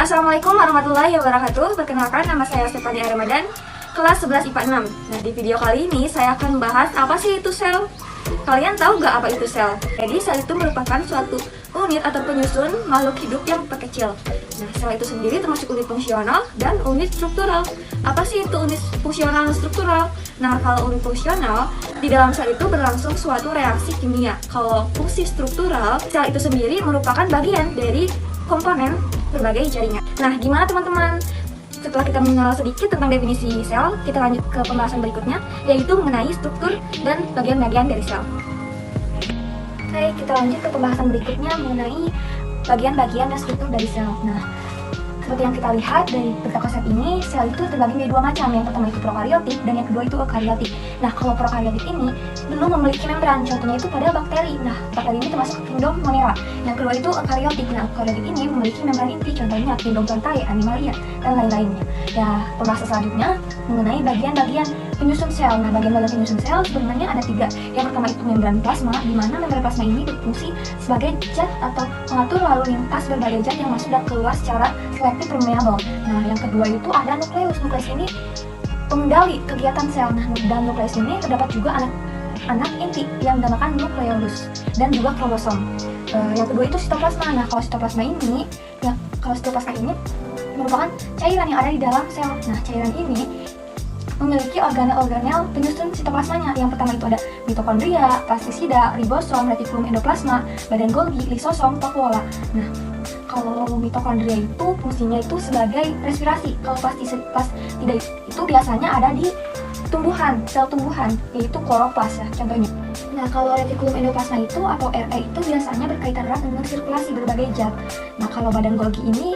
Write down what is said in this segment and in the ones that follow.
Assalamualaikum warahmatullahi wabarakatuh. Perkenalkan, nama saya Stefania Ramadan, kelas 11 IPA 6. Nah, di video kali ini saya akan membahas apa sih itu sel. Kalian tahu nggak apa itu sel? Jadi sel itu merupakan suatu unit atau penyusun makhluk hidup yang terkecil. Nah, sel itu sendiri termasuk unit fungsional dan unit struktural. Apa sih itu unit fungsional dan struktural? Nah, kalau unit fungsional, di dalam sel itu berlangsung suatu reaksi kimia. Kalau fungsi struktural, sel itu sendiri merupakan bagian dari komponen berbagai jaringan. Nah, gimana teman-teman? Setelah kita mengenal sedikit tentang definisi sel, kita lanjut ke pembahasan berikutnya, yaitu mengenai struktur dan bagian-bagian dari sel. Oke, kita lanjut ke pembahasan berikutnya mengenai bagian-bagian dan struktur dari sel. Nah, seperti yang kita lihat dari berita konsep ini, sel itu terbagi menjadi dua macam. Yang pertama itu prokariotik dan yang kedua itu eukariotik. Nah, kalau prokariotik ini belum memiliki membran, contohnya itu pada bakteri. Nah, bakteri ini termasuk kingdom Monera. Yang kedua itu eukariotik. Nah, eukariotik ini memiliki membran inti, contohnya kingdom Plantae, Animalia, dan lain-lainnya. Ya, pembahasan selanjutnya mengenai bagian-bagian penyusun sel. Nah, bagian-bagian penyusun sel sebenarnya ada tiga. Yang pertama itu membran plasma, di mana membran plasma ini berfungsi sebagai zat atau mengatur lalu lintas berbagai zat yang masuk dan keluar secara selektif permeable. Nah, yang kedua itu ada nukleus. Nukleus ini pengendali kegiatan sel. Nah, dalam nukleus ini terdapat juga anak inti yang dinamakan nukleolus dan juga kromosom. Yang kedua itu sitoplasma. Nah, kalau sitoplasma ini merupakan cairan yang ada di dalam sel. Nah, cairan ini memiliki organel-organel penyusun sitoplasmanya. Yang pertama itu ada mitokondria, plastisida, ribosom, retikulum endoplasma, badan Golgi, lisosom, vakuola. Nah, kalau mitokondria itu fungsinya itu sebagai respirasi. Kalau plastida itu biasanya ada di tumbuhan, sel tumbuhan, yaitu kloroplas ya contohnya. Nah, kalau retikulum endoplasma itu atau RE itu biasanya berkaitan erat dengan sirkulasi berbagai zat. Nah, kalau badan Golgi ini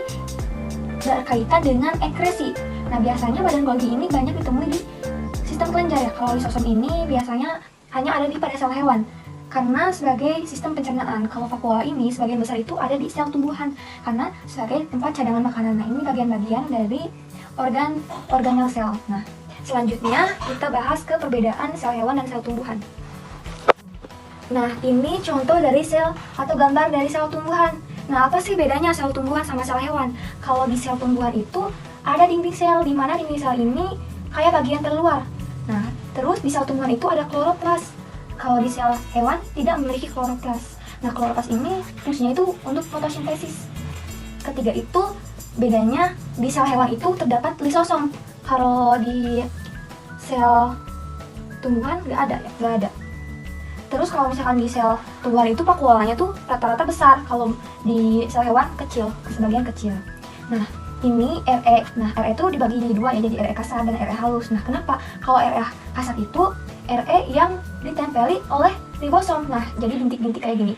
berkaitan dengan ekresi. Nah, biasanya badan Golgi ini banyak ditemui di sistem kelenjar ya. Kalau lisosom ini biasanya hanya ada pada sel hewan karena sebagai sistem pencernaan. Kalau vakuola ini sebagian besar itu ada di sel tumbuhan karena sebagai tempat cadangan makanan. Nah, ini bagian-bagian dari organel sel. Nah, selanjutnya kita bahas ke perbedaan sel hewan dan sel tumbuhan. Nah, ini contoh dari sel atau gambar dari sel tumbuhan. Nah, apa sih bedanya sel tumbuhan sama sel hewan? Kalau di sel tumbuhan itu ada dinding sel, di mana dinding sel ini kayak bagian terluar. Nah, terus di sel tumbuhan itu ada kloroplas. Kalau di sel hewan tidak memiliki kloroplas. Nah, kloroplas ini fungsinya itu untuk fotosintesis. Ketiga itu bedanya di sel hewan itu terdapat lisosom. Kalau di sel tumbuhan nggak ada. Terus kalau misalkan di sel tumbuhan itu vakuolanya tuh rata-rata besar, kalau di sel hewan kecil, sebagian kecil. Nah, ini RE. Nah, RE itu dibagi jadi dua ya, jadi RE kasar dan RE halus. Nah, kenapa? Kalau RE kasar itu RE yang ditempeli oleh ribosom. Nah, jadi bintik-bintik kayak gini.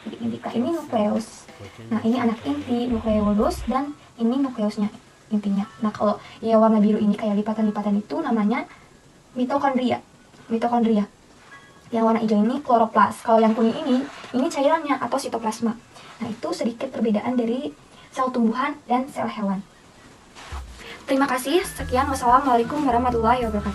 Bintik-bintik kayak ini nukleus. Nah, ini anak inti nukleolus dan ini nukleusnya intinya. Nah, kalau yang warna biru ini kayak lipatan-lipatan itu namanya mitokondria. Yang warna hijau ini kloroplas. Kalau yang kuning ini cairannya atau sitoplasma. Nah, itu sedikit perbedaan dari sel tumbuhan dan sel hewan. Terima kasih. Sekian. Wassalamualaikum warahmatullahi wabarakatuh.